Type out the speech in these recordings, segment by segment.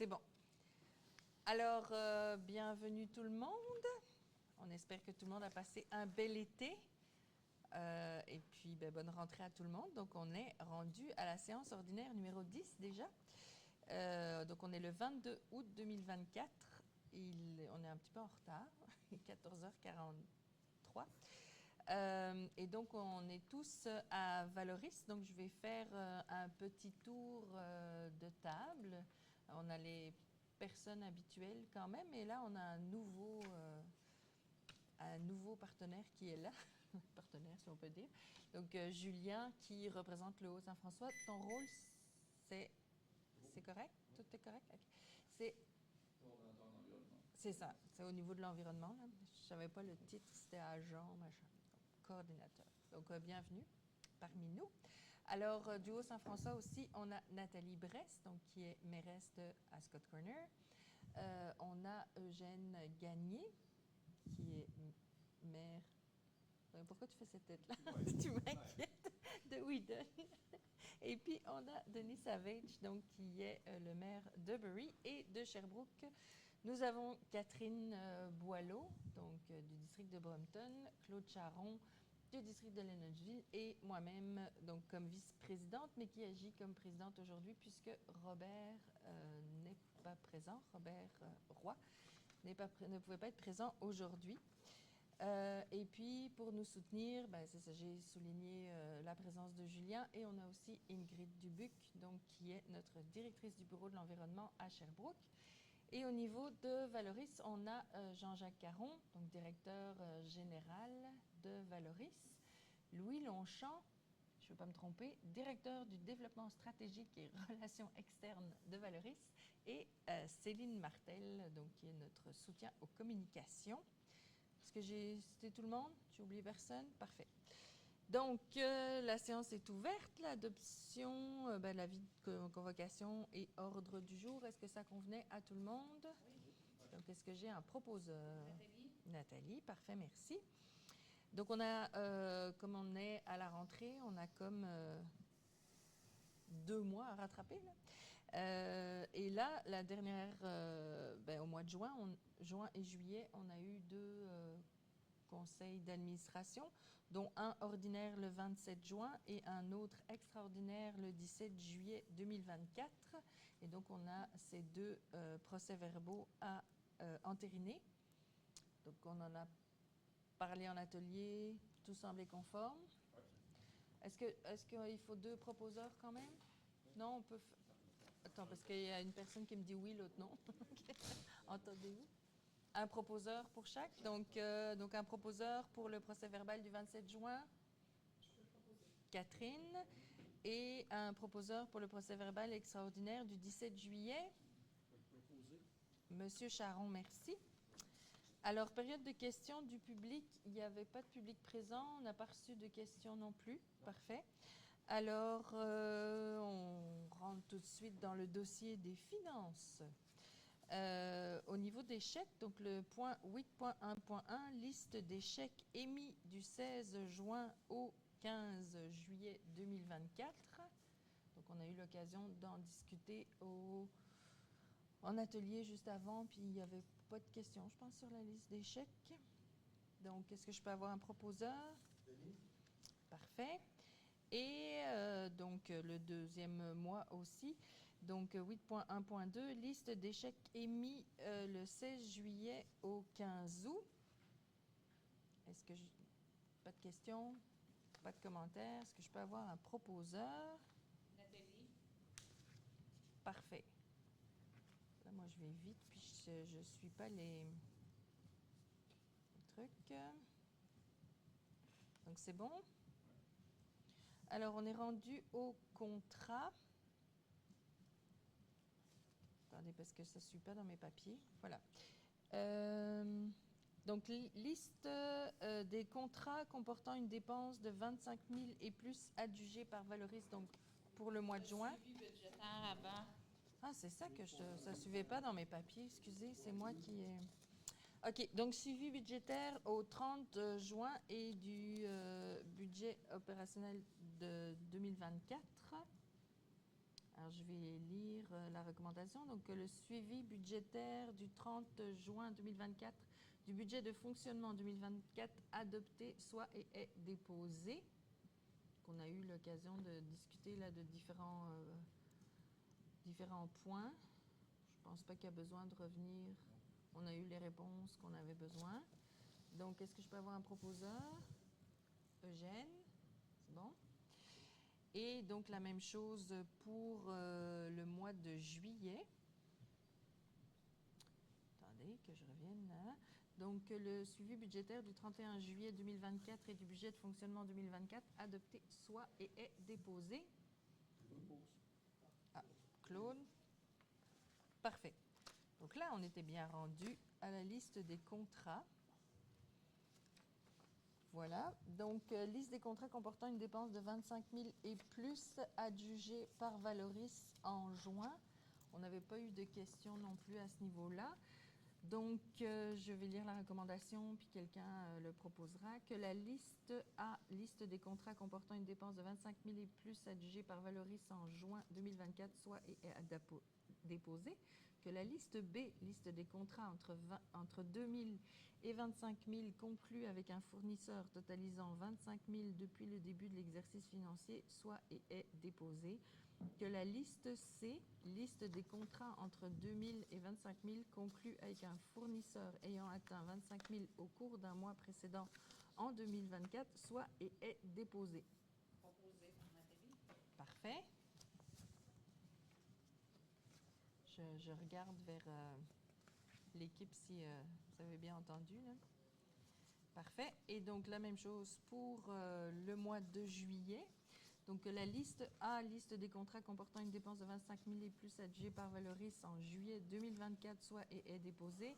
C'est bon. Alors, bienvenue tout le monde. On espère que tout le monde a passé un bel été. Et puis, bonne rentrée à tout le monde. Donc, on est rendu à la séance ordinaire numéro 10 déjà. Donc, on est le 22 août 2024. On est un petit peu en retard, 14h43. Et donc, on est tous à Valoris. Donc, je vais faire un petit tour de table. On a les personnes habituelles quand même. Et là, on a un nouveau partenaire qui est là. Partenaire, si on peut dire. Donc, Julien, qui représente le Haut-Saint-François. Ton rôle, c'est correct? Tout est correct? Okay. C'est ça. C'est au niveau de l'environnement. Je ne savais pas le titre. C'était agent, machin. Coordinateur. Donc, bienvenue parmi nous. Alors, du Haut-Saint-François aussi, on a Nathalie Brest, donc, qui est mairesse de Ascot Corner. On a Eugène Gagné, qui est maire... Pourquoi tu fais cette tête-là? Tu m'inquiètes. De Whedon. Et puis, on a Denis Savage, donc, qui est le maire de Bury et de Sherbrooke. Nous avons Catherine Boileau, donc du district de Brompton, Claude Charon, du district de Lennoxville, et moi-même, donc comme vice-présidente, mais qui agit comme présidente aujourd'hui, puisque Robert n'est pas présent, Robert Roy ne pouvait pas être présent aujourd'hui. Et puis, pour nous soutenir, c'est ça, j'ai souligné la présence de Julien, et on a aussi Ingrid Dubuc, donc, qui est notre directrice du bureau de l'environnement à Sherbrooke. Et au niveau de Valoris, on a Jean-Jacques Caron, donc directeur général de Valoris, Louis Longchamp, je ne veux pas me tromper, directeur du développement stratégique et relations externes de Valoris, et Céline Martel, donc, qui est notre soutien aux communications. Est-ce que j'ai cité tout le monde? J'ai oublié personne? Parfait. Donc, la séance est ouverte. L'adoption, l'avis de convocation et ordre du jour. Est-ce que ça convenait à tout le monde? Oui. Donc, est-ce que j'ai un proposeur? Nathalie, parfait, merci. Donc, on a, comme on est à la rentrée, on a comme 2 mois à rattraper, là. Et là, la dernière, au mois de juin et juillet, on a eu 2 conseil d'administration, dont un ordinaire le 27 juin et un autre extraordinaire le 17 juillet 2024. Et donc, on a ces 2 procès-verbaux à entériner. Donc, on en a parlé en atelier, tout semblait conforme. Est-ce qu'il faut 2 proposeurs quand même? Non, on peut... Attends, parce qu'il y a une personne qui me dit oui, l'autre non. Entendez-vous? Un proposeur pour chaque. Donc, un proposeur pour le procès-verbal du 27 juin. Catherine. Et un proposeur pour le procès-verbal extraordinaire du 17 juillet. Monsieur Charon, merci. Alors, période de questions du public. Il n'y avait pas de public présent. On n'a pas reçu de questions non plus. Parfait. Alors, on rentre tout de suite dans le dossier des finances. Au niveau des chèques, donc le point 8.1.1, liste des chèques émis du 16 juin au 15 juillet 2024. Donc, on a eu l'occasion d'en discuter en atelier juste avant, puis il n'y avait pas de questions, je pense, sur la liste des chèques. Donc, est-ce que je peux avoir un proposeur? Denis. Parfait. Et donc, le deuxième mois aussi. Donc, 8.1.2, liste des chèques émis le 16 juillet au 15 août. Est-ce que pas de questions? Pas de commentaires? Est-ce que je peux avoir un proposeur? Nathalie. Parfait. Là, moi, je vais vite, puis je ne suis pas les trucs. Donc, c'est bon? Alors, on est rendu au contrat. Attendez, parce que ça ne suit pas dans mes papiers. Voilà. Donc, liste des contrats comportant une dépense de 25 000 et plus adjugée par Valoris, donc pour le mois de juin. Suivi budgétaire avant. Ah, c'est ça que ça ne suivait pas dans mes papiers. Excusez, c'est moi qui ai... OK, donc suivi budgétaire au 30 juin et du budget opérationnel de 2024. Alors, je vais lire la recommandation. Donc, que le suivi budgétaire du 30 juin 2024 du budget de fonctionnement 2024 adopté soit et est déposé. On a eu l'occasion de discuter là, de différents points. Je ne pense pas qu'il y a besoin de revenir. On a eu les réponses qu'on avait besoin. Donc, est-ce que je peux avoir un proposeur? Eugène, c'est bon. Et donc, la même chose pour le mois de juillet. Attendez que je revienne là. Donc, le suivi budgétaire du 31 juillet 2024 et du budget de fonctionnement 2024 adopté soit et est déposé. Ah, Claude. Parfait. Donc là, on était bien rendu à la liste des contrats. Voilà. Donc, liste des contrats comportant une dépense de 25 000 et plus adjugée par Valoris en juin. On n'avait pas eu de questions non plus à ce niveau-là. Donc, je vais lire la recommandation, puis quelqu'un le proposera. Que la liste A, liste des contrats comportant une dépense de 25 000 et plus adjugée par Valoris en juin 2024 soit et est déposée. Que la liste B, liste des contrats entre 2 000 et 25 000 conclus avec un fournisseur totalisant 25 000 depuis le début de l'exercice financier soit et est déposée. Que la liste C, liste des contrats entre 2 000 et 25 000 conclus avec un fournisseur ayant atteint 25 000 au cours d'un mois précédent en 2024 soit et est déposée. Proposé par Nathalie. Parfait. Je regarde vers l'équipe si vous avez bien entendu. Là. Parfait. Et donc, la même chose pour le mois de juillet. Donc, la liste A, liste des contrats comportant une dépense de 25 000 et plus adjugée par Valoris en juillet 2024 soit et est déposée.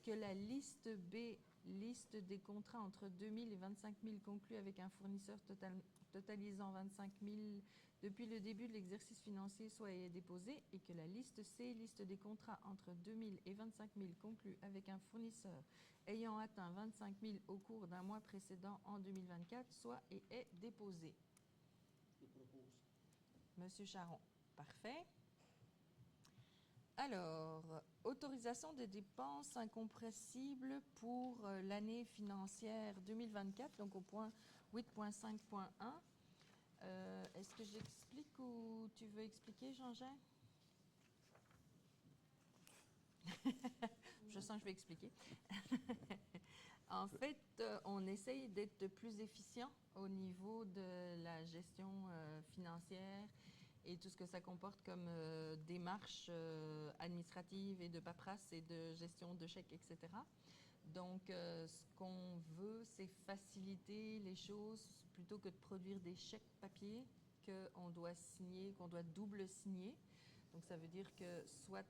Que la liste B, liste des contrats entre 2 000 et 25 000 conclus avec un fournisseur totalisant 25 000 depuis le début de l'exercice financier soit et est déposée. Et que la liste C, liste des contrats entre 2 000 et 25 000 conclus avec un fournisseur ayant atteint 25 000 au cours d'un mois précédent en 2024 soit et est déposée. Je propose. Monsieur Charon, parfait. Alors, autorisation des dépenses incompressibles pour l'année financière 2024, donc au point 8.5.1. Est-ce que j'explique ou tu veux expliquer, Jean-Jacques? Je sens que je vais expliquer. En fait, on essaye d'être plus efficient au niveau de la gestion financière et tout ce que ça comporte comme démarches administratives et de paperasse et de gestion de chèques, etc. Donc, ce qu'on veut, c'est faciliter les choses plutôt que de produire des chèques papier qu'on doit signer, qu'on doit double signer. Donc, ça veut dire que soit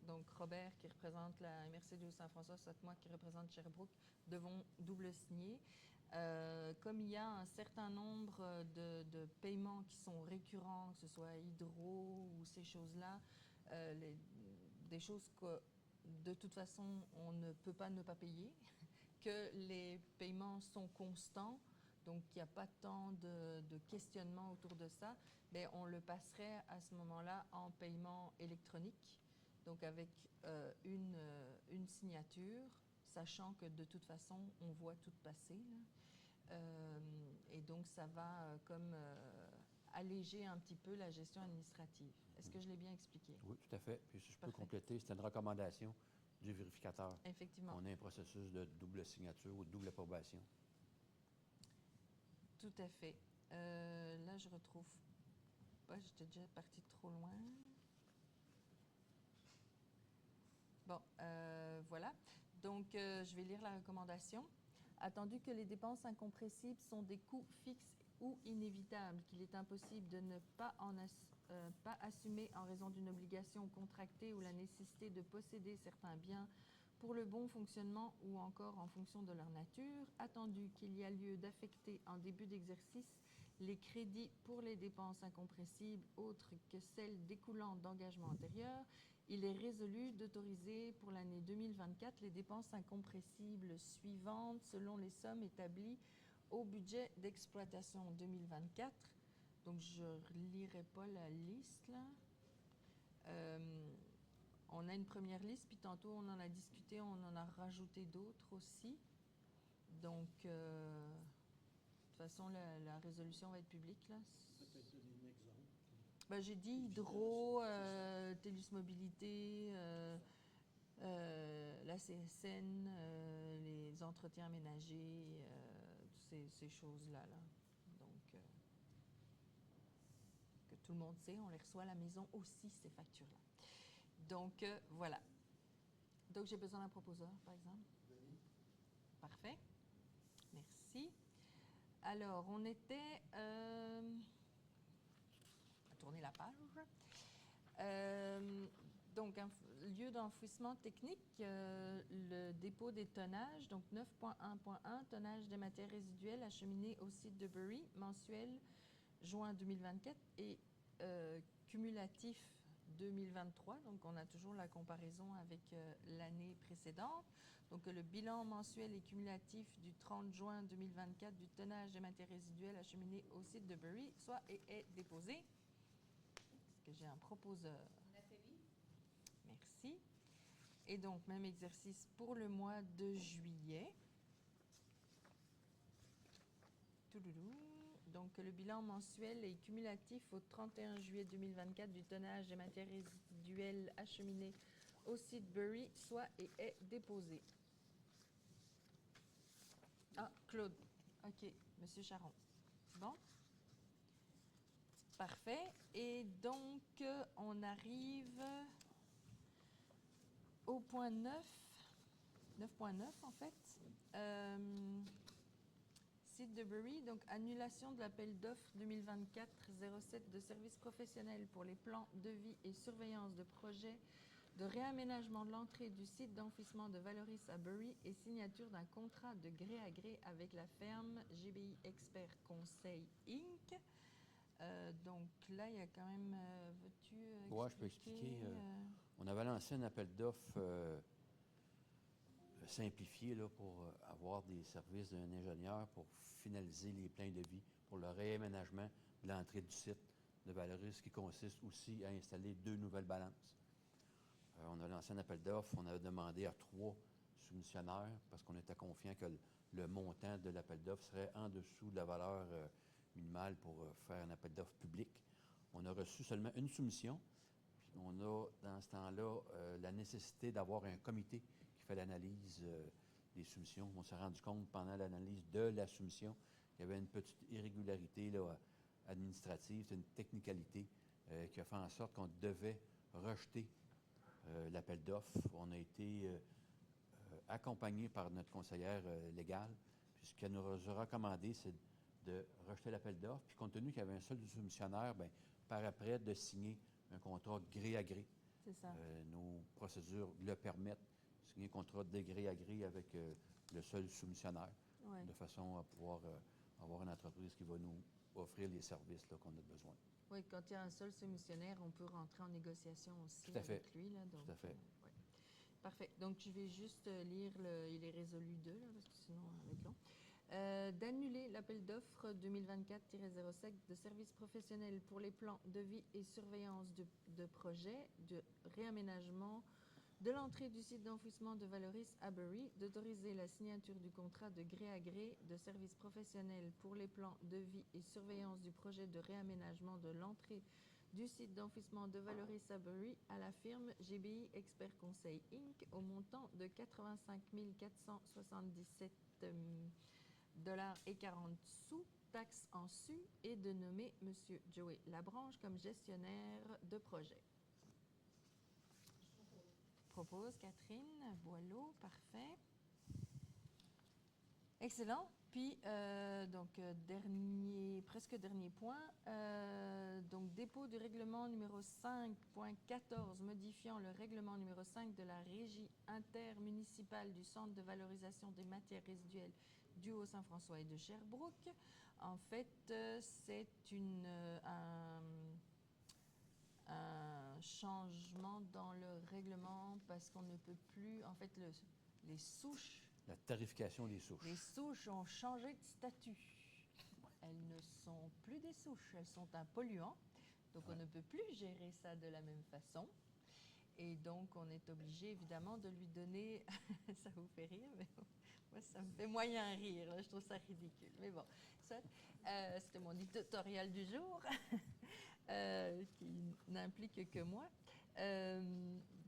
donc Robert qui représente la MRC de Saint-François, soit moi qui représente Sherbrooke, devons double signer. Comme il y a un certain nombre de paiements qui sont récurrents, que ce soit hydro ou ces choses-là, des choses que de toute façon on ne peut pas ne pas payer, que les paiements sont constants, donc il n'y a pas tant de questionnement autour de ça, mais on le passerait à ce moment-là en paiement électronique, donc avec une signature, sachant que de toute façon, on voit tout passer. Et donc, ça va comme alléger un petit peu la gestion administrative. Est-ce que je l'ai bien expliqué? Oui, tout à fait. Puis si je peux Parfait. compléter, c'est une recommandation du vérificateur. Effectivement. On a un processus de double signature ou de double approbation. Tout à fait. Là, je retrouve pas, j'étais déjà partie trop loin. Bon, voilà. Donc, je vais lire la recommandation. Attendu que les dépenses incompressibles sont des coûts fixes ou inévitables, qu'il est impossible de ne pas pas assumer en raison d'une obligation contractée ou la nécessité de posséder certains biens pour le bon fonctionnement ou encore en fonction de leur nature, attendu qu'il y a lieu d'affecter en début d'exercice les crédits pour les dépenses incompressibles autres que celles découlant d'engagements antérieurs, il est résolu d'autoriser pour l'année 2024 les dépenses incompressibles suivantes selon les sommes établies au budget d'exploitation 2024. Donc, je ne lirai pas la liste là. on a une première liste, puis tantôt on en a discuté, on en a rajouté d'autres aussi. Donc, de toute façon, la résolution va être publique, là. Peut-être donner un exemple. Ben, j'ai dit hydro, TELUS Mobilité, la CSN, les entretiens ménagers, toutes ces choses-là. Là. Donc, que tout le monde sait, on les reçoit à la maison aussi, ces factures-là. Donc, voilà. Donc, j'ai besoin d'un proposeur, par exemple. Parfait. Merci. Alors, on était... on va tourner la page. Donc, lieu d'enfouissement technique, le dépôt des tonnages, donc 9.1.1, tonnage des matières résiduelles acheminées au site de Bury, mensuel juin 2024 et cumulatif 2023. Donc, on a toujours la comparaison avec l'année précédente. Donc, le bilan mensuel et cumulatif du 30 juin 2024 du tonnage des matières résiduelles acheminées au site de Bury soit et est déposé. Est-ce que j'ai un proposeur? Nathalie? Merci. Et donc, même exercice pour le mois de juillet. Touloulou. Donc, le bilan mensuel et cumulatif au 31 juillet 2024 du tonnage des matières résiduelles acheminées au site Bury soit et est déposé. Ah, Claude. OK. Monsieur Charon. Bon. Parfait. Et donc, on arrive au point 9. 9.9, en fait. Site de Bury, donc annulation de l'appel d'offres 2024-07 de services professionnels pour les plans, devis et surveillance de projets de réaménagement de l'entrée du site d'enfouissement de Valoris à Bury et signature d'un contrat de gré à gré avec la ferme GBI Expert Conseil Inc. Donc là, il y a quand même... veux-tu Ouais, je peux expliquer. On avait lancé un appel d'offres simplifié là, pour avoir des services d'un ingénieur pour finaliser les plans de vie pour le réaménagement de l'entrée du site de Valoris, qui consiste aussi à installer 2 nouvelles balances. On a lancé un appel d'offres, on a demandé à 3 soumissionnaires parce qu'on était confiant que le montant de l'appel d'offres serait en dessous de la valeur minimale pour faire un appel d'offres public. On a reçu seulement une soumission. Puis on a, dans ce temps-là, la nécessité d'avoir un comité qui fait l'analyse des soumissions. On s'est rendu compte pendant l'analyse de la soumission qu'il y avait une petite irrégularité là, administrative, c'est une technicalité qui a fait en sorte qu'on devait rejeter l'appel d'offres. On a été accompagné par notre conseillère légale, puis ce qu'elle nous a recommandé, c'est de rejeter l'appel d'offres. Puis compte tenu qu'il y avait un seul soumissionnaire, bien, par après, de signer un contrat gré à gré. C'est ça. Nos procédures le permettent, signer un contrat de gré à gré avec le seul soumissionnaire, Ouais. de façon à pouvoir avoir une entreprise qui va nous offrir les services là, qu'on a besoin. Oui, quand il y a un seul soumissionnaire, on peut rentrer en négociation aussi Tout à fait. avec lui. Là, donc, Tout à fait. ouais. Parfait. Donc, je vais juste lire il est résolu 2, là, parce que sinon, ça va être long. D'annuler l'appel d'offres 2024-07 de services professionnels pour les plans, devis et surveillance de projets de réaménagement de l'entrée du site d'enfouissement de Valoris à Bury, d'autoriser la signature du contrat de gré à gré de services professionnels pour les plans, devis et surveillance du projet de réaménagement de l'entrée du site d'enfouissement de Valoris à Bury à la firme GBI Expert Conseil Inc. au montant de 85 477 $ et 40 sous, taxes en su, et de nommer M. Joey Labranche comme gestionnaire de projet. Propose Catherine Boileau, parfait. Excellent. Puis, presque dernier point, donc dépôt du règlement numéro 5.14 modifiant le règlement numéro 5 de la Régie intermunicipale du Centre de valorisation des matières résiduelles du Haut-Saint-François et de Sherbrooke. En fait, c'est un changement dans le règlement parce qu'on ne peut plus, en fait, les souches. La tarification des souches. Les souches ont changé de statut. Elles ne sont plus des souches, elles sont un polluant. Donc, on ne peut plus gérer ça de la même façon. Et donc, on est obligé, évidemment, de lui donner... ça vous fait rire, mais moi, ça me fait moyen rire. Là. Je trouve ça ridicule. Mais bon, ça, c'était mon éditorial du jour, qui n'implique que moi.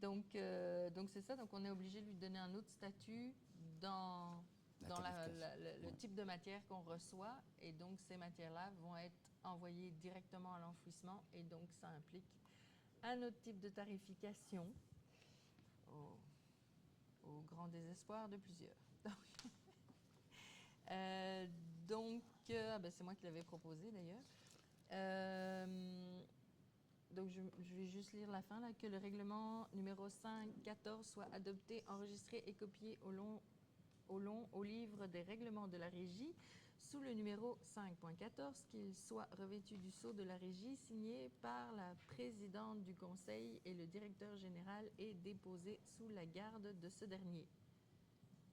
Donc, c'est ça. Donc, on est obligé de lui donner un autre statut dans le type de matière qu'on reçoit. Et donc, ces matières-là vont être envoyées directement à l'enfouissement. Et donc, ça implique un autre type de tarification au grand désespoir de plusieurs. C'est moi qui l'avais proposé d'ailleurs. Donc, je vais juste lire la fin, là, que le règlement numéro 5.14 soit adopté, enregistré et copié au livre des règlements de la Régie, sous le numéro 5.14, qu'il soit revêtu du sceau de la Régie, signé par la présidente du Conseil et le directeur général et déposé sous la garde de ce dernier.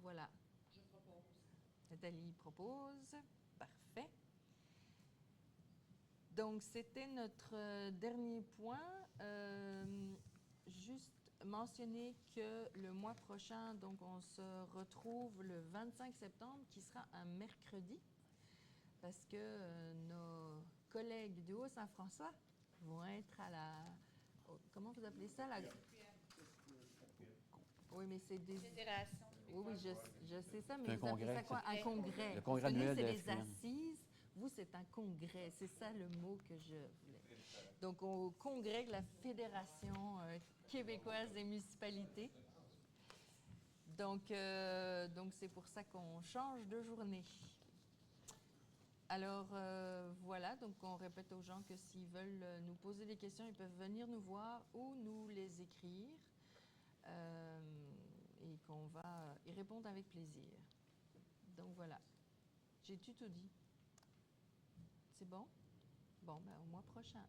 Voilà. Je propose. Nathalie propose. Parfait. Donc, c'était notre dernier point. Juste mentionner que le mois prochain, donc, on se retrouve le 25 septembre, qui sera un mercredi, parce que nos collègues du Haut-Saint-François vont être à la... Comment vous appelez ça? Oui, mais c'est des... Fédération. Oui, je sais ça, mais C'est un vous appelez ça congrès, quoi? Un congrès. le congrès Vous savez, annuel de c'est la les FQM. assises. Vous, c'est un congrès. C'est ça le mot que je voulais. Donc, au congrès de la Fédération québécoise des municipalités. Donc c'est pour ça qu'on change de journée. Alors, voilà. Donc, on répète aux gens que s'ils veulent nous poser des questions, ils peuvent venir nous voir ou nous les écrire. Et qu'on va y répondre avec plaisir. Donc, voilà. J'ai tout dit. C'est bon? Bon, ben, au mois prochain.